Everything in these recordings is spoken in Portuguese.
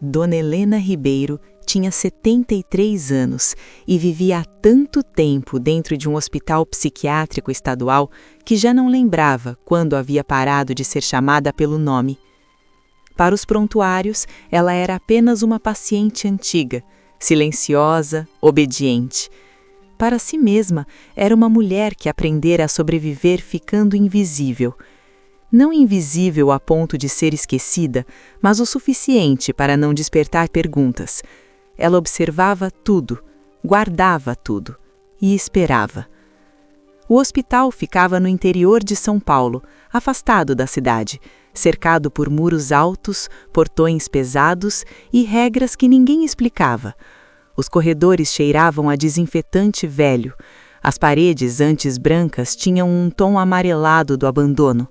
Dona Helena Ribeiro tinha 73 anos e vivia há tanto tempo dentro de um hospital psiquiátrico estadual que já não lembrava quando havia parado de ser chamada pelo nome. Para os prontuários, ela era apenas uma paciente antiga, silenciosa, obediente. Para si mesma, era uma mulher que aprendera a sobreviver ficando invisível. Não invisível a ponto de ser esquecida, mas o suficiente para não despertar perguntas. Ela observava tudo, guardava tudo e esperava. O hospital ficava no interior de São Paulo, afastado da cidade, cercado por muros altos, portões pesados e regras que ninguém explicava. Os corredores cheiravam a desinfetante velho. As paredes, antes brancas, tinham um tom amarelado do abandono.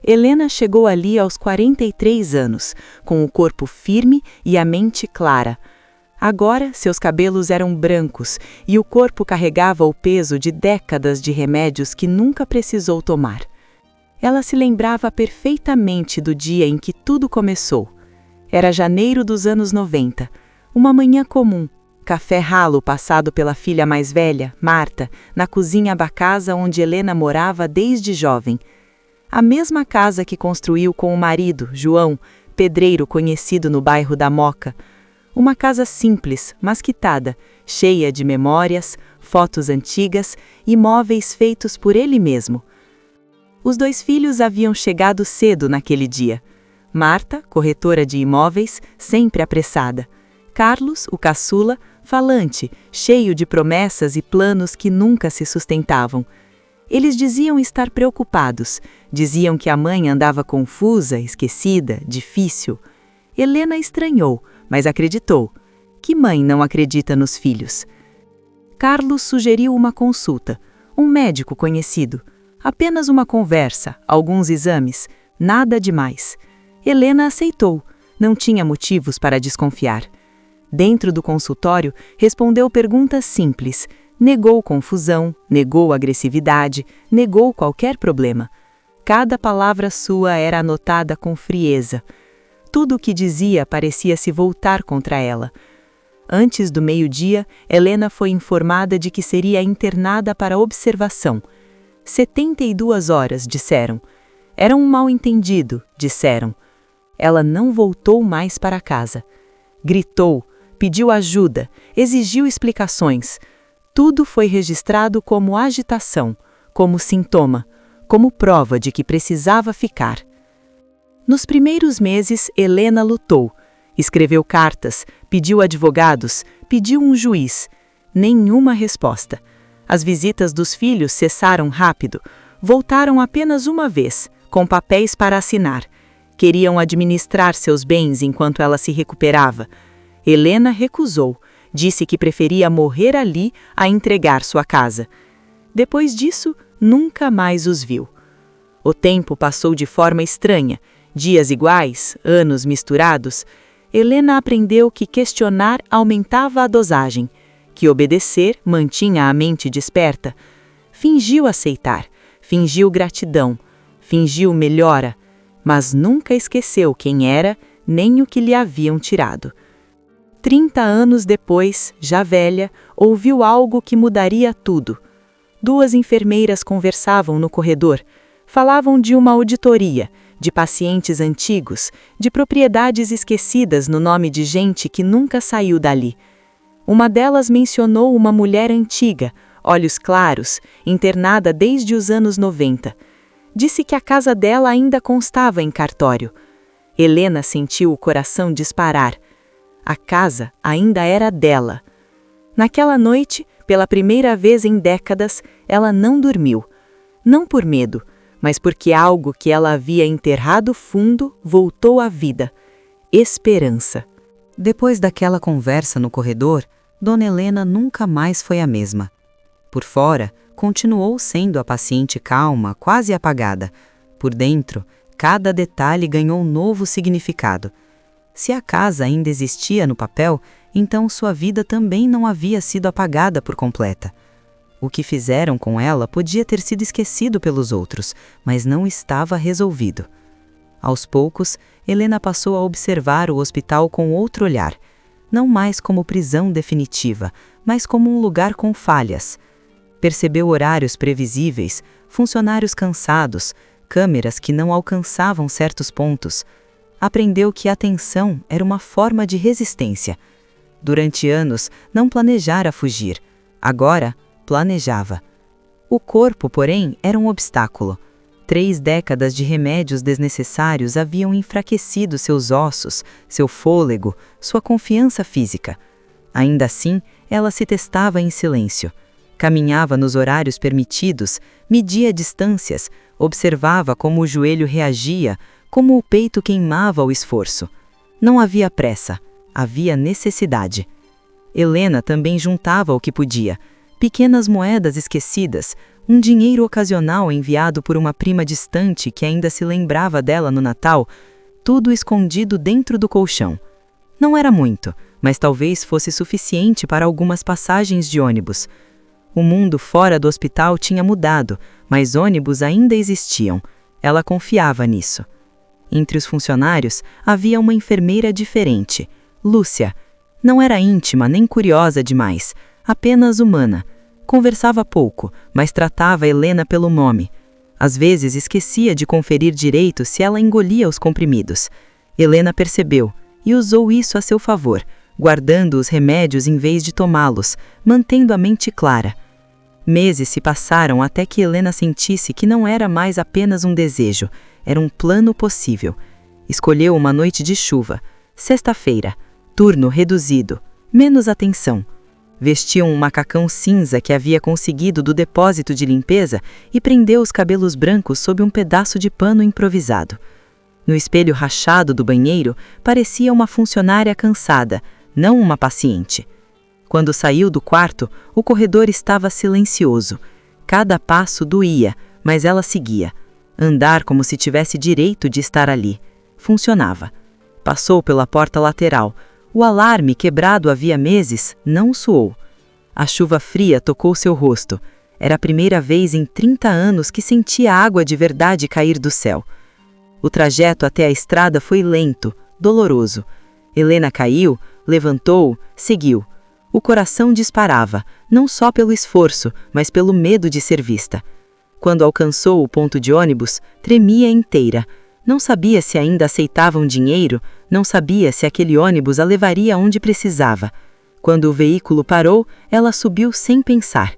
Helena chegou ali aos 43 anos, com o corpo firme e a mente clara. Agora, seus cabelos eram brancos e o corpo carregava o peso de décadas de remédios que nunca precisou tomar. Ela se lembrava perfeitamente do dia em que tudo começou. Era janeiro dos anos 90, uma manhã comum, café ralo passado pela filha mais velha, Marta, na cozinha da casa onde Helena morava desde jovem. A mesma casa que construiu com o marido, João, pedreiro conhecido no bairro da Moca. Uma casa simples, mas quitada, cheia de memórias, fotos antigas e móveis feitos por ele mesmo. Os dois filhos haviam chegado cedo naquele dia. Marta, corretora de imóveis, sempre apressada. Carlos, o caçula, falante, cheio de promessas e planos que nunca se sustentavam. Eles diziam estar preocupados, diziam que a mãe andava confusa, esquecida, difícil. Helena estranhou, mas acreditou. Que mãe não acredita nos filhos? Carlos sugeriu uma consulta, um médico conhecido. Apenas uma conversa, alguns exames, nada demais. Helena aceitou, não tinha motivos para desconfiar. Dentro do consultório, respondeu perguntas simples. Negou confusão, negou agressividade, negou qualquer problema. Cada palavra sua era anotada com frieza. Tudo o que dizia parecia se voltar contra ela. Antes do meio-dia, Helena foi informada de que seria internada para observação. 72 horas, disseram. Era um mal-entendido, disseram. Ela não voltou mais para casa. Gritou, pediu ajuda, exigiu explicações. Tudo foi registrado como agitação, como sintoma, como prova de que precisava ficar. Nos primeiros meses, Helena lutou. Escreveu cartas, pediu advogados, pediu um juiz. Nenhuma resposta. As visitas dos filhos cessaram rápido. Voltaram apenas uma vez, com papéis para assinar. Queriam administrar seus bens enquanto ela se recuperava. Helena recusou. Disse que preferia morrer ali a entregar sua casa. Depois disso, nunca mais os viu. O tempo passou de forma estranha. Dias iguais, anos misturados. Helena aprendeu que questionar aumentava a dosagem, que obedecer mantinha a mente desperta. Fingiu aceitar, fingiu gratidão, fingiu melhora, mas nunca esqueceu quem era nem o que lhe haviam tirado. 30 anos depois, já velha, ouviu algo que mudaria tudo. 2 enfermeiras conversavam no corredor. Falavam de uma auditoria, de pacientes antigos, de propriedades esquecidas no nome de gente que nunca saiu dali. Uma delas mencionou uma mulher antiga, olhos claros, internada desde os anos 90. Disse que a casa dela ainda constava em cartório. Helena sentiu o coração disparar. A casa ainda era dela. Naquela noite, pela primeira vez em décadas, ela não dormiu. Não por medo, mas porque algo que ela havia enterrado fundo voltou à vida. Esperança. Depois daquela conversa no corredor, Dona Helena nunca mais foi a mesma. Por fora, continuou sendo a paciente calma, quase apagada. Por dentro, cada detalhe ganhou um novo significado. Se a casa ainda existia no papel, então sua vida também não havia sido apagada por completa. O que fizeram com ela podia ter sido esquecido pelos outros, mas não estava resolvido. Aos poucos, Helena passou a observar o hospital com outro olhar, não mais como prisão definitiva, mas como um lugar com falhas. Percebeu horários previsíveis, funcionários cansados, câmeras que não alcançavam certos pontos. Aprendeu que a tensão era uma forma de resistência. Durante anos, não planejara fugir. Agora, planejava. O corpo, porém, era um obstáculo. 3 décadas de remédios desnecessários haviam enfraquecido seus ossos, seu fôlego, sua confiança física. Ainda assim, ela se testava em silêncio. Caminhava nos horários permitidos, media distâncias, observava como o joelho reagia, como o peito queimava ao esforço. Não havia pressa, havia necessidade. Helena também juntava o que podia. Pequenas moedas esquecidas, um dinheiro ocasional enviado por uma prima distante que ainda se lembrava dela no Natal, tudo escondido dentro do colchão. Não era muito, mas talvez fosse suficiente para algumas passagens de ônibus. O mundo fora do hospital tinha mudado, mas ônibus ainda existiam. Ela confiava nisso. Entre os funcionários havia uma enfermeira diferente, Lúcia. Não era íntima nem curiosa demais, apenas humana. Conversava pouco, mas tratava Helena pelo nome. Às vezes esquecia de conferir direito se ela engolia os comprimidos. Helena percebeu e usou isso a seu favor, guardando os remédios em vez de tomá-los, mantendo a mente clara. Meses se passaram até que Helena sentisse que não era mais apenas um desejo, era um plano possível. Escolheu uma noite de chuva, sexta-feira, turno reduzido, menos atenção. Vestiu um macacão cinza que havia conseguido do depósito de limpeza e prendeu os cabelos brancos sob um pedaço de pano improvisado. No espelho rachado do banheiro, parecia uma funcionária cansada, não uma paciente. Quando saiu do quarto, o corredor estava silencioso. Cada passo doía, mas ela seguia. Andar como se tivesse direito de estar ali. Funcionava. Passou pela porta lateral. O alarme, quebrado havia meses, não soou. A chuva fria tocou seu rosto. Era a primeira vez em 30 anos que sentia água de verdade cair do céu. O trajeto até a estrada foi lento, doloroso. Helena caiu, levantou, seguiu. O coração disparava, não só pelo esforço, mas pelo medo de ser vista. Quando alcançou o ponto de ônibus, tremia inteira. Não sabia se ainda aceitavam dinheiro, não sabia se aquele ônibus a levaria onde precisava. Quando o veículo parou, ela subiu sem pensar.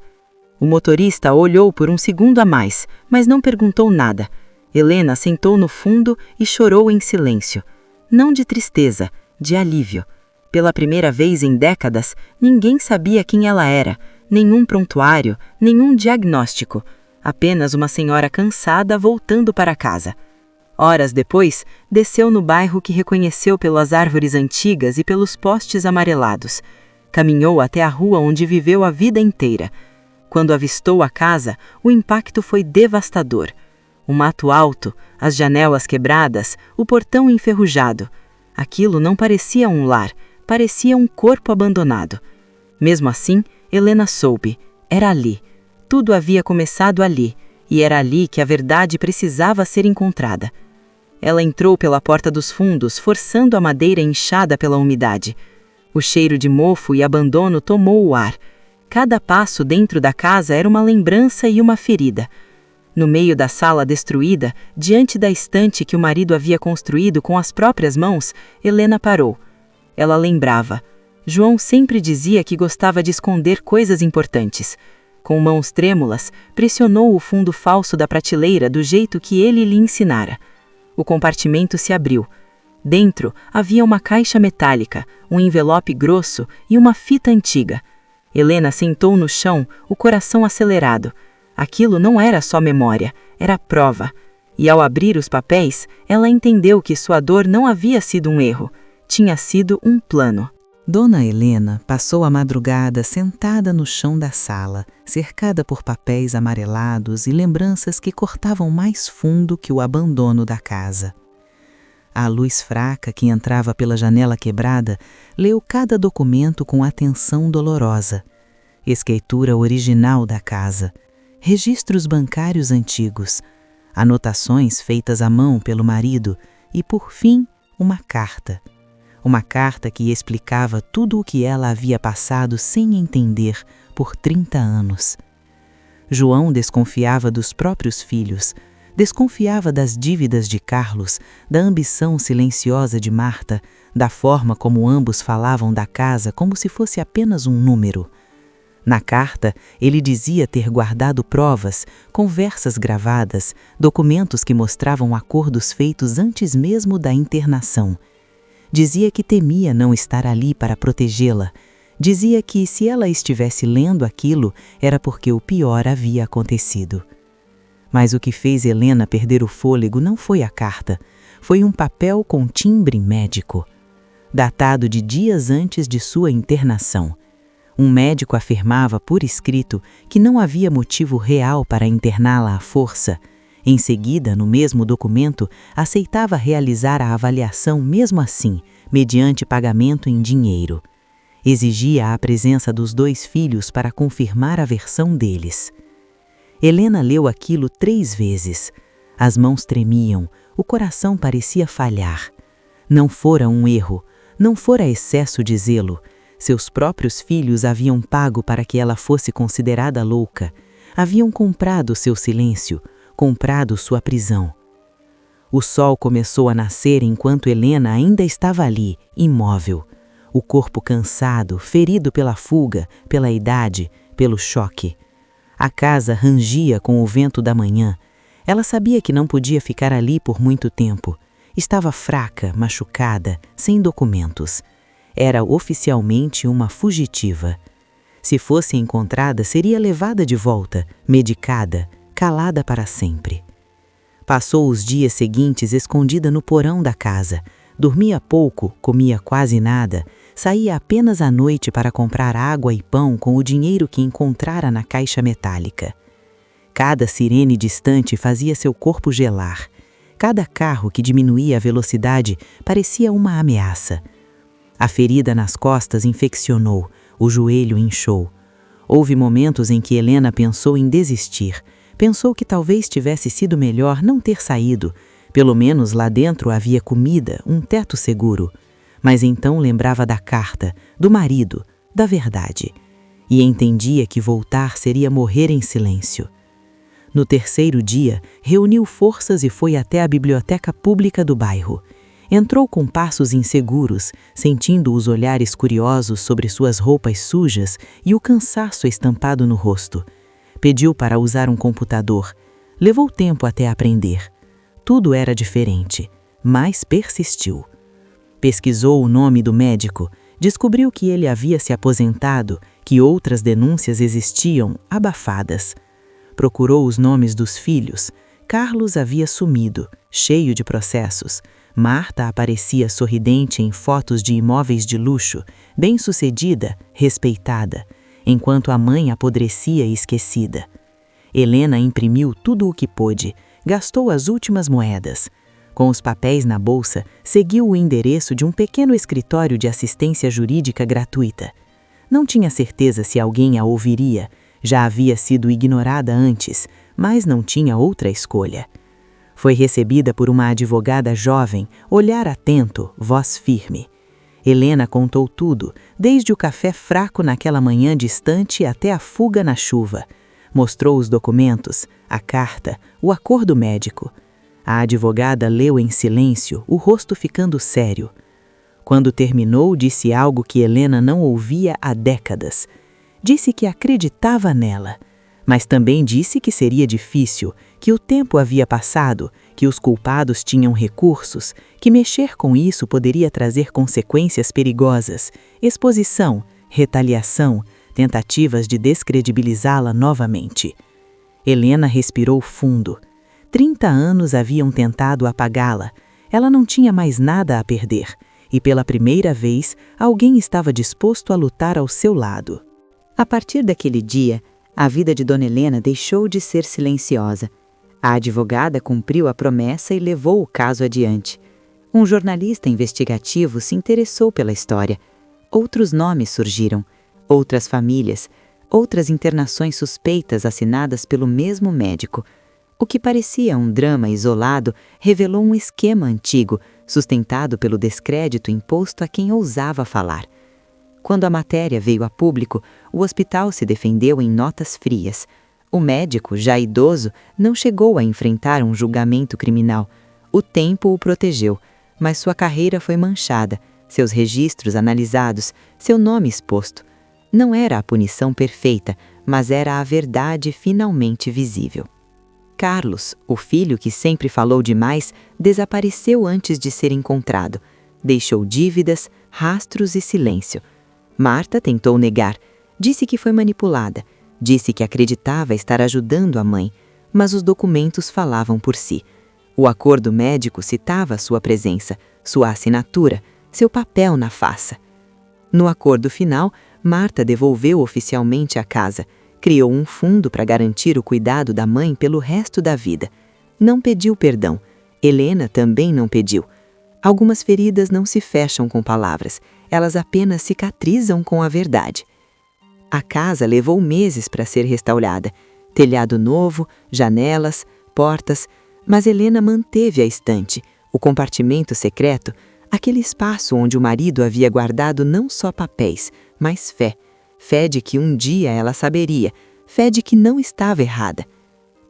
O motorista olhou por um segundo a mais, mas não perguntou nada. Helena sentou no fundo e chorou em silêncio. Não de tristeza, de alívio. Pela primeira vez em décadas, ninguém sabia quem ela era, nenhum prontuário, nenhum diagnóstico. Apenas uma senhora cansada voltando para casa. Horas depois, desceu no bairro que reconheceu pelas árvores antigas e pelos postes amarelados. Caminhou até a rua onde viveu a vida inteira. Quando avistou a casa, o impacto foi devastador. O mato alto, as janelas quebradas, o portão enferrujado. Aquilo não parecia um lar, parecia um corpo abandonado. Mesmo assim, Helena soube. Era ali. Tudo havia começado ali, e era ali que a verdade precisava ser encontrada. Ela entrou pela porta dos fundos, forçando a madeira inchada pela umidade. O cheiro de mofo e abandono tomou o ar. Cada passo dentro da casa era uma lembrança e uma ferida. No meio da sala destruída, diante da estante que o marido havia construído com as próprias mãos, Helena parou. Ela lembrava. João sempre dizia que gostava de esconder coisas importantes. Com mãos trêmulas, pressionou o fundo falso da prateleira do jeito que ele lhe ensinara. O compartimento se abriu. Dentro havia uma caixa metálica, um envelope grosso e uma fita antiga. Helena sentou no chão, o coração acelerado. Aquilo não era só memória, era prova. E ao abrir os papéis, ela entendeu que sua dor não havia sido um erro, tinha sido um plano. Dona Helena passou a madrugada sentada no chão da sala, cercada por papéis amarelados e lembranças que cortavam mais fundo que o abandono da casa. A luz fraca que entrava pela janela quebrada leu cada documento com atenção dolorosa. Escritura original da casa, registros bancários antigos, anotações feitas à mão pelo marido, e, por fim, uma carta. Uma carta que explicava tudo o que ela havia passado sem entender por 30 anos. João desconfiava dos próprios filhos, desconfiava das dívidas de Carlos, da ambição silenciosa de Marta, da forma como ambos falavam da casa como se fosse apenas um número. Na carta, ele dizia ter guardado provas, conversas gravadas, documentos que mostravam acordos feitos antes mesmo da internação. Dizia que temia não estar ali para protegê-la. Dizia que, se ela estivesse lendo aquilo, era porque o pior havia acontecido. Mas o que fez Helena perder o fôlego não foi a carta, foi um papel com timbre médico, datado de dias antes de sua internação. Um médico afirmava por escrito que não havia motivo real para interná-la à força. Em seguida, no mesmo documento, aceitava realizar a avaliação mesmo assim, mediante pagamento em dinheiro. Exigia a presença dos 2 filhos para confirmar a versão deles. Helena leu aquilo 3 vezes. As mãos tremiam, o coração parecia falhar. Não fora um erro, não fora excesso de zelo. Seus próprios filhos haviam pago para que ela fosse considerada louca. Haviam comprado seu silêncio, comprado sua prisão. O sol começou a nascer enquanto Helena ainda estava ali, imóvel. O corpo cansado, ferido pela fuga, pela idade, pelo choque. A casa rangia com o vento da manhã. Ela sabia que não podia ficar ali por muito tempo. Estava fraca, machucada, sem documentos. Era oficialmente uma fugitiva. Se fosse encontrada, seria levada de volta, medicada, calada para sempre. Passou os dias seguintes escondida no porão da casa. Dormia pouco, comia quase nada, saía apenas à noite para comprar água e pão com o dinheiro que encontrara na caixa metálica. Cada sirene distante fazia seu corpo gelar. Cada carro que diminuía a velocidade parecia uma ameaça. A ferida nas costas infeccionou, o joelho inchou. Houve momentos em que Helena pensou em desistir. Pensou que talvez tivesse sido melhor não ter saído. Pelo menos lá dentro havia comida, um teto seguro. Mas então lembrava da carta, do marido, da verdade. E entendia que voltar seria morrer em silêncio. No 3º dia, reuniu forças e foi até a biblioteca pública do bairro. Entrou com passos inseguros, sentindo os olhares curiosos sobre suas roupas sujas e o cansaço estampado no rosto. Pediu para usar um computador. Levou tempo até aprender. Tudo era diferente, mas persistiu. Pesquisou o nome do médico, descobriu que ele havia se aposentado, que outras denúncias existiam, abafadas. Procurou os nomes dos filhos. Carlos havia sumido, cheio de processos. Marta aparecia sorridente em fotos de imóveis de luxo, bem-sucedida, respeitada, enquanto a mãe apodrecia e esquecida. Helena imprimiu tudo o que pôde, gastou as últimas moedas. Com os papéis na bolsa, seguiu o endereço de um pequeno escritório de assistência jurídica gratuita. Não tinha certeza se alguém a ouviria, já havia sido ignorada antes, mas não tinha outra escolha. Foi recebida por uma advogada jovem, olhar atento, voz firme. Helena contou tudo, desde o café fraco naquela manhã distante até a fuga na chuva. Mostrou os documentos, a carta, o acordo médico. A advogada leu em silêncio, o rosto ficando sério. Quando terminou, disse algo que Helena não ouvia há décadas. Disse que acreditava nela, mas também disse que seria difícil, que o tempo havia passado, que os culpados tinham recursos, que mexer com isso poderia trazer consequências perigosas, exposição, retaliação, tentativas de descredibilizá-la novamente. Helena respirou fundo. 30 anos haviam tentado apagá-la. Ela não tinha mais nada a perder, e pela primeira vez alguém estava disposto a lutar ao seu lado. A partir daquele dia, a vida de Dona Helena deixou de ser silenciosa. A advogada cumpriu a promessa e levou o caso adiante. Um jornalista investigativo se interessou pela história. Outros nomes surgiram, outras famílias, outras internações suspeitas assinadas pelo mesmo médico. O que parecia um drama isolado revelou um esquema antigo, sustentado pelo descrédito imposto a quem ousava falar. Quando a matéria veio a público, o hospital se defendeu em notas frias. O médico, já idoso, não chegou a enfrentar um julgamento criminal. O tempo o protegeu, mas sua carreira foi manchada, seus registros analisados, seu nome exposto. Não era a punição perfeita, mas era a verdade finalmente visível. Carlos, o filho que sempre falou demais, desapareceu antes de ser encontrado. Deixou dívidas, rastros e silêncio. Marta tentou negar. Disse que foi manipulada. Disse que acreditava estar ajudando a mãe, mas os documentos falavam por si. O acordo médico citava sua presença, sua assinatura, seu papel na faça. No acordo final, Marta devolveu oficialmente a casa, criou um fundo para garantir o cuidado da mãe pelo resto da vida. Não pediu perdão. Helena também não pediu. Algumas feridas não se fecham com palavras, elas apenas cicatrizam com a verdade. A casa levou meses para ser restaurada. Telhado novo, janelas, portas, mas Helena manteve a estante, o compartimento secreto, aquele espaço onde o marido havia guardado não só papéis, mas fé. Fé de que um dia ela saberia, fé de que não estava errada.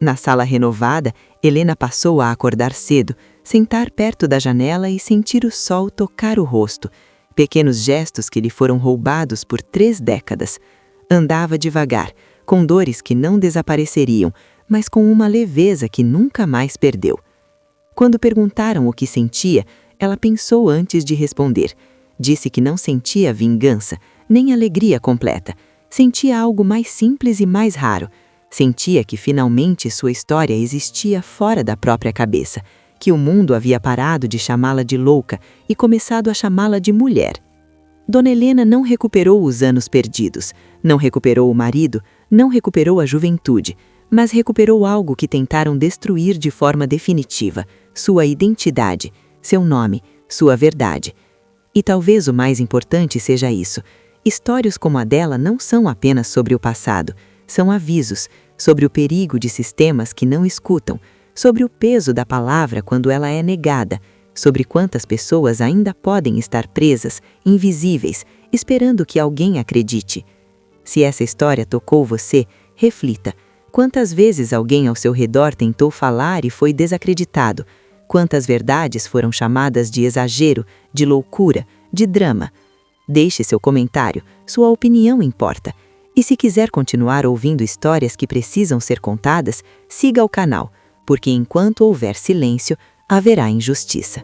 Na sala renovada, Helena passou a acordar cedo, sentar perto da janela e sentir o sol tocar o rosto, pequenos gestos que lhe foram roubados por 3 décadas. Andava devagar, com dores que não desapareceriam, mas com uma leveza que nunca mais perdeu. Quando perguntaram o que sentia, ela pensou antes de responder. Disse que não sentia vingança, nem alegria completa. Sentia algo mais simples e mais raro. Sentia que finalmente sua história existia fora da própria cabeça, que o mundo havia parado de chamá-la de louca e começado a chamá-la de mulher. Dona Helena não recuperou os anos perdidos, não recuperou o marido, não recuperou a juventude, mas recuperou algo que tentaram destruir de forma definitiva: sua identidade, seu nome, sua verdade. E talvez o mais importante seja isso: histórias como a dela não são apenas sobre o passado, são avisos sobre o perigo de sistemas que não escutam, sobre o peso da palavra quando ela é negada, sobre quantas pessoas ainda podem estar presas, invisíveis, esperando que alguém acredite. Se essa história tocou você, reflita. Quantas vezes alguém ao seu redor tentou falar e foi desacreditado? Quantas verdades foram chamadas de exagero, de loucura, de drama? Deixe seu comentário, sua opinião importa. E se quiser continuar ouvindo histórias que precisam ser contadas, siga o canal, porque enquanto houver silêncio, haverá injustiça.